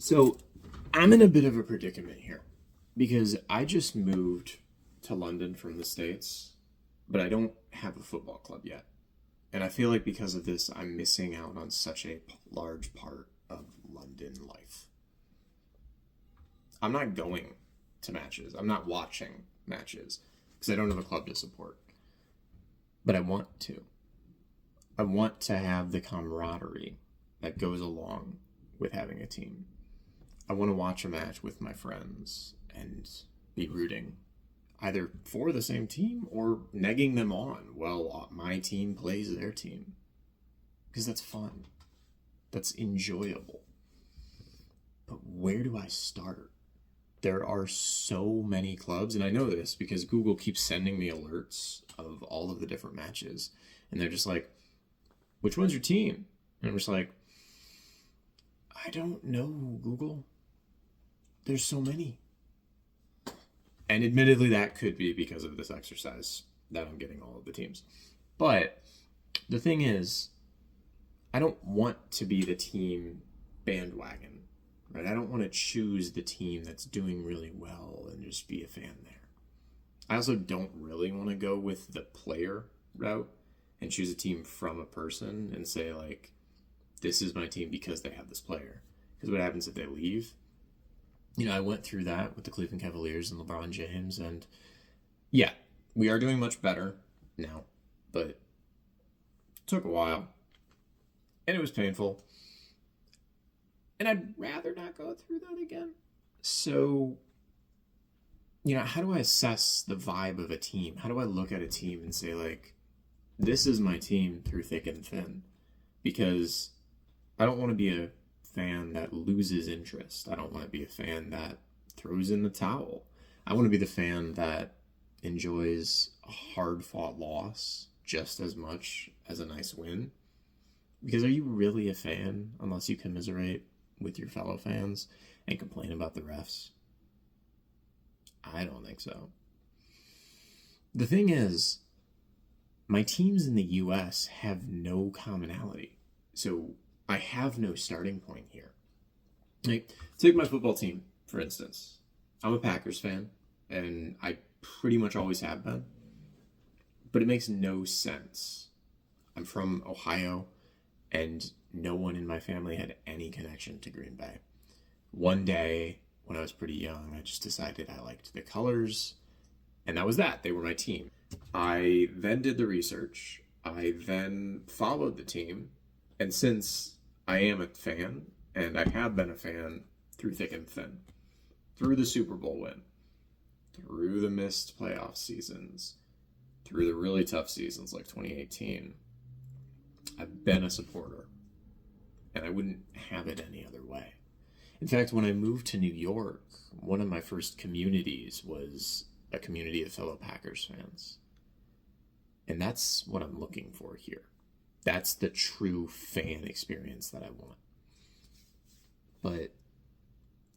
So I'm in a bit of a predicament here because I just moved to London from the States, but I don't have a football club yet. And I feel like because of this, I'm missing out on such a large part of London life. I'm not going to matches. I'm not watching matches because I don't have a club to support. But I want to. I want to have the camaraderie that goes along with having a team. I want to watch a match with my friends and be rooting either for the same team or negging them on while my team plays their team. Because that's fun. That's enjoyable. But where do I start? There are so many clubs, and I know this because Google keeps sending me alerts of all of the different matches. And they're just like, which one's your team? And I'm just like, I don't know, Google. There's so many. And admittedly, that could be because of this exercise that I'm getting all of the teams. But the thing is, I don't want to be the team bandwagon, right? I don't want to choose the team that's doing really well and just be a fan there. I also don't really want to go with the player route and choose a team from a person and say, like, this is my team because they have this player. Because what happens if they leave? You know, I went through that with the Cleveland Cavaliers and LeBron James, and yeah, we are doing much better now, but it took a while, and it was painful, and I'd rather not go through that again. So, you know, how do I assess the vibe of a team? How do I look at a team and say, like, this is my team through thick and thin? Because I don't want to be a fan that loses interest. I don't want to be a fan that throws in the towel. I want to be the fan that enjoys a hard-fought loss just as much as a nice win. Because are you really a fan unless you commiserate with your fellow fans and complain about the refs? I don't think so. The thing is, my teams in the US have no commonality. So I have no starting point here. Like, take my football team, for instance. I'm a Packers fan, and I pretty much always have been. But it makes no sense. I'm from Ohio, and no one in my family had any connection to Green Bay. One day, when I was pretty young, I just decided I liked the colors, and that was that. They were my team. I then did the research. I then followed the team. And since I am a fan, and I have been a fan through thick and thin, through the Super Bowl win, through the missed playoff seasons, through the really tough seasons like 2018, I've been a supporter. And I wouldn't have it any other way. In fact, when I moved to New York, one of my first communities was a community of fellow Packers fans. And that's what I'm looking for here. That's the true fan experience that I want. But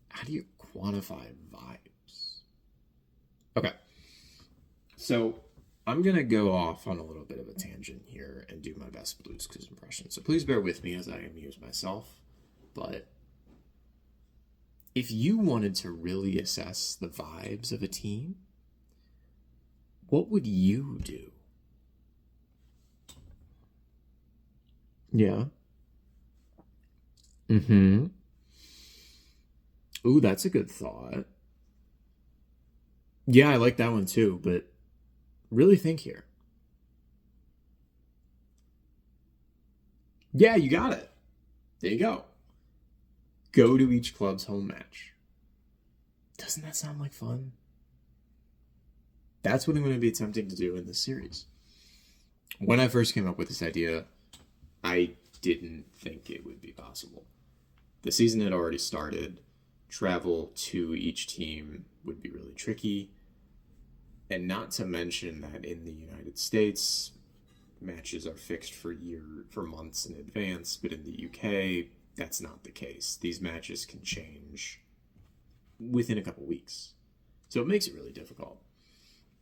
how do you quantify vibes? Okay. So I'm going to go off on a little bit of a tangent here and do my best Blues Clues impression. So please bear with me as I amuse myself. But if you wanted to really assess the vibes of a team, what would you do? Yeah. Mm-hmm. Ooh, that's a good thought. Yeah, I like that one too, but really think here. Yeah, you got it. There you go. Go to each club's home match. Doesn't that sound like fun? That's what I'm going to be attempting to do in this series. When I first came up with this idea, I didn't think it would be possible. The season had already started. Travel to each team would be really tricky. And not to mention that in the United States, matches are fixed for months in advance, but in the UK, that's not the case. These matches can change within a couple weeks. So it makes it really difficult.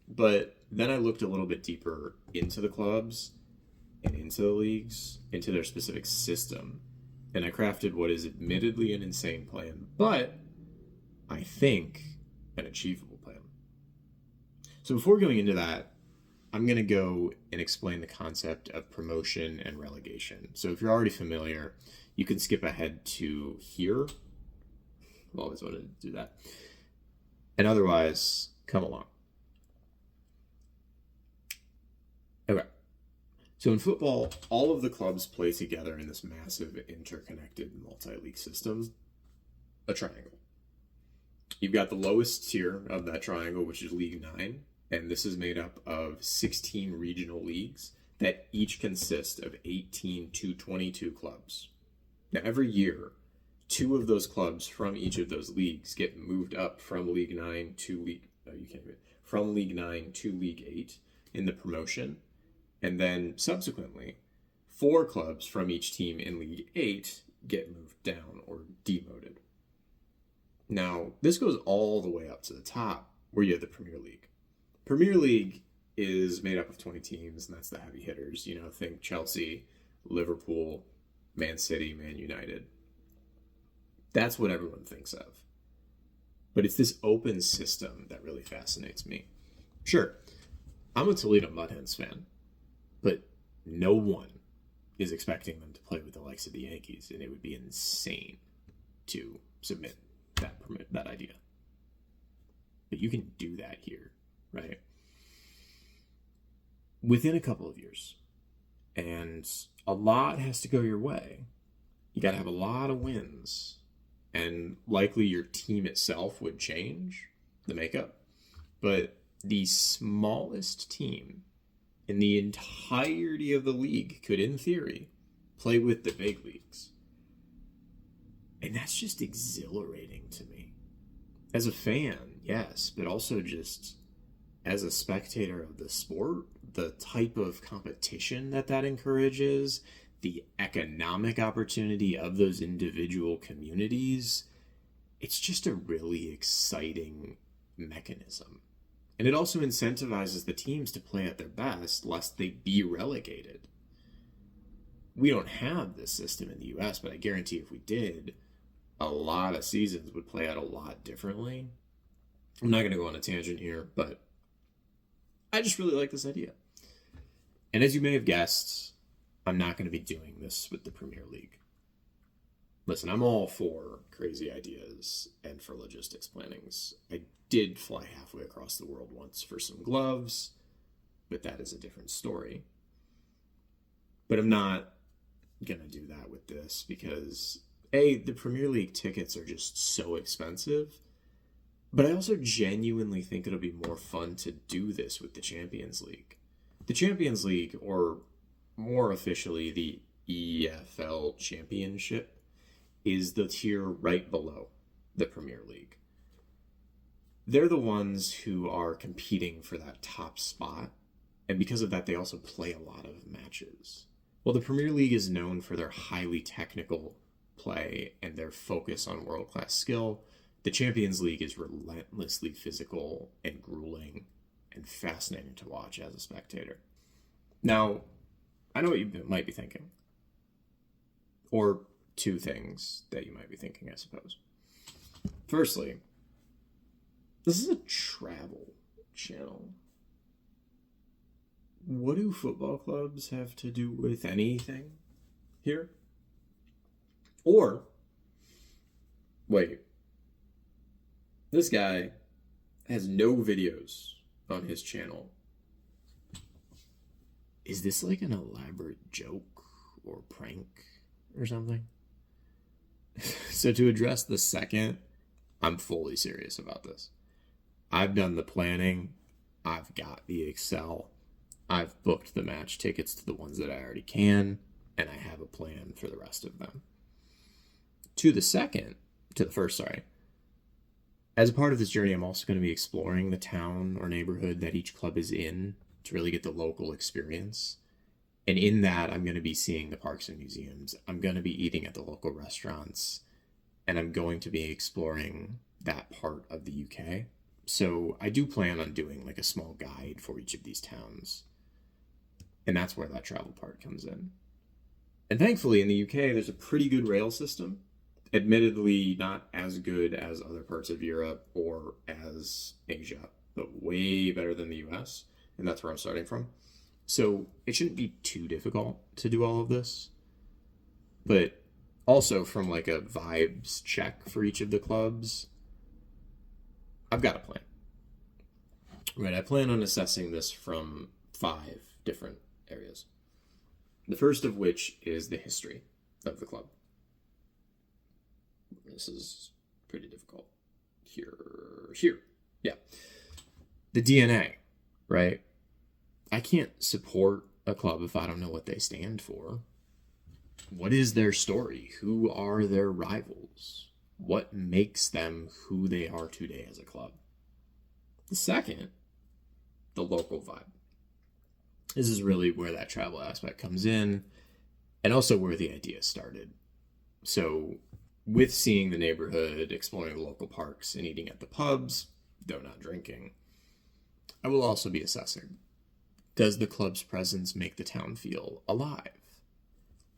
But then I looked a little bit deeper into the clubs and into the leagues, into their specific system. And I crafted what is admittedly an insane plan, but I think an achievable plan. So before going into that, I'm going to go and explain the concept of promotion and relegation. So if you're already familiar, you can skip ahead to here. I've always wanted to do that. And otherwise, come along. Okay. So in football, all of the clubs play together in this massive interconnected multi-league system, a triangle. You've got the lowest tier of that triangle, which is League 9, and this is made up of 16 regional leagues that each consist of 18 to 22 clubs. Now, every year, 2 of those clubs from each of those leagues get moved up from League 9 to League 9 to League 8 in the promotion. And then subsequently, 4 clubs from each team in League 8 get moved down or demoted. Now, this goes all the way up to the top where you have the Premier League. Premier League is made up of 20 teams, and that's the heavy hitters. You know, think Chelsea, Liverpool, Man City, Man United. That's what everyone thinks of. But it's this open system that really fascinates me. Sure, I'm a Toledo Mudhens fan, but no one is expecting them to play with the likes of the Yankees, and it would be insane to submit that idea. But you can do that here, right? Within a couple of years. And a lot has to go your way. You got to have a lot of wins. And likely your team itself would change the makeup. But the smallest team in the entirety of the league could, in theory, play with the big leagues. And that's just exhilarating to me. As a fan, yes, but also just as a spectator of the sport, the type of competition that encourages, the economic opportunity of those individual communities, it's just a really exciting mechanism. And it also incentivizes the teams to play at their best, lest they be relegated. We don't have this system in the US, but I guarantee if we did, a lot of seasons would play out a lot differently. I'm not going to go on a tangent here, but I just really like this idea. And as you may have guessed, I'm not going to be doing this with the Premier League. Listen, I'm all for crazy ideas and for logistics plannings. I did fly halfway across the world once for some gloves, but that is a different story. But I'm not going to do that with this because, A, the Premier League tickets are just so expensive, but I also genuinely think it'll be more fun to do this with the Champions League. The Champions League, or more officially the EFL Championship, is the tier right below the Premier League. They're the ones who are competing for that top spot, and because of that, they also play a lot of matches. While the Premier League is known for their highly technical play and their focus on world-class skill, the Champions League is relentlessly physical and grueling and fascinating to watch as a spectator. Now, I know what you might be thinking. Or 2 things that you might be thinking, I suppose. Firstly, this is a travel channel. What do football clubs have to do with anything here? Or, wait, this guy has no videos on his channel. Is this like an elaborate joke or prank or something? So to address the second, I'm fully serious about this. I've done the planning. I've got the Excel. I've booked the match tickets to the ones that I already can, and I have a plan for the rest of them. To the first, as a part of this journey, I'm also going to be exploring the town or neighborhood that each club is in to really get the local experience. And in that, I'm going to be seeing the parks and museums. I'm going to be eating at the local restaurants. And I'm going to be exploring that part of the UK. So I do plan on doing like a small guide for each of these towns. And that's where that travel part comes in. And thankfully, in the UK, there's a pretty good rail system. Admittedly, not as good as other parts of Europe or as Asia, but way better than the US. And that's where I'm starting from. So it shouldn't be too difficult to do all of this. But also from like a vibes check for each of the clubs, I've got a plan. Right, I plan on assessing this from 5 different areas. The first of which is the history of the club. This is pretty difficult. Here. Yeah. The DNA, right? I can't support a club if I don't know what they stand for. What is their story? Who are their rivals? What makes them who they are today as a club? The second, the local vibe. This is really where that travel aspect comes in, and also where the idea started. So, with seeing the neighborhood, exploring the local parks, and eating at the pubs, though not drinking, I will also be assessing, does the club's presence make the town feel alive?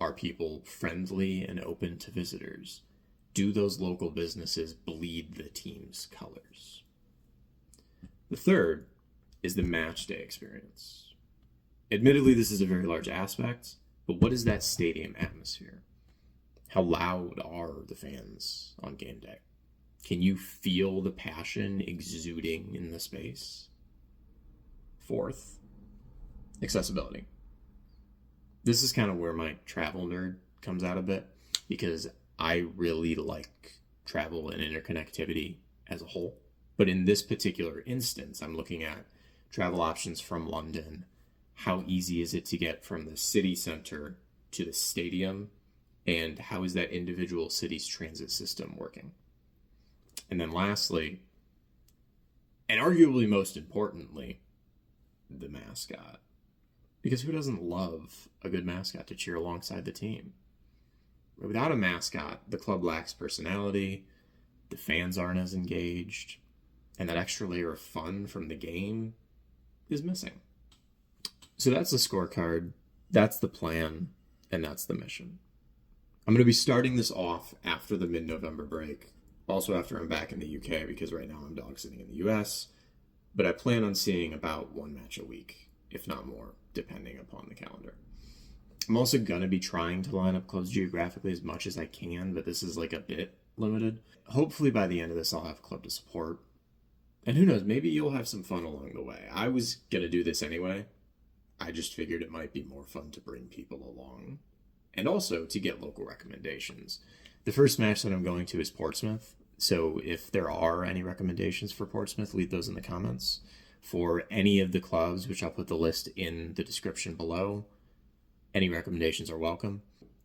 Are people friendly and open to visitors? Do those local businesses bleed the team's colors? The third is the match day experience. Admittedly, this is a very large aspect, but what is that stadium atmosphere? How loud are the fans on game day? Can you feel the passion exuding in the space? Fourth, accessibility. This is kind of where my travel nerd comes out a bit, because I really like travel and interconnectivity as a whole. But in this particular instance, I'm looking at travel options from London. How easy is it to get from the city center to the stadium? And how is that individual city's transit system working? And then lastly, and arguably most importantly, the mascot. Because who doesn't love a good mascot to cheer alongside the team? Without a mascot, the club lacks personality, the fans aren't as engaged, and that extra layer of fun from the game is missing. So that's the scorecard, that's the plan, and that's the mission. I'm going to be starting this off after the mid-November break, also after I'm back in the UK, because right now I'm dog sitting in the US, but I plan on seeing about 1 match a week, if not more, depending upon the calendar. I'm also going to be trying to line up clubs geographically as much as I can, but this is like a bit limited. Hopefully by the end of this, I'll have a club to support. And who knows, maybe you'll have some fun along the way. I was going to do this anyway. I just figured it might be more fun to bring people along. And also to get local recommendations. The first match that I'm going to is Portsmouth. So if there are any recommendations for Portsmouth, leave those in the comments. For any of the clubs, which I'll put the list in the description below, any recommendations are welcome.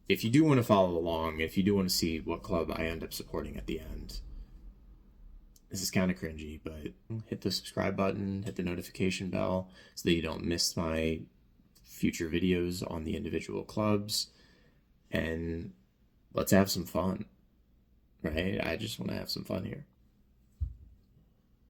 If you do want to follow along, if you do want to see what club I end up supporting at the end, this is kind of cringy, but hit the subscribe button, hit the notification bell so that you don't miss my future videos on the individual clubs, and let's have some fun, right? I just want to have some fun here.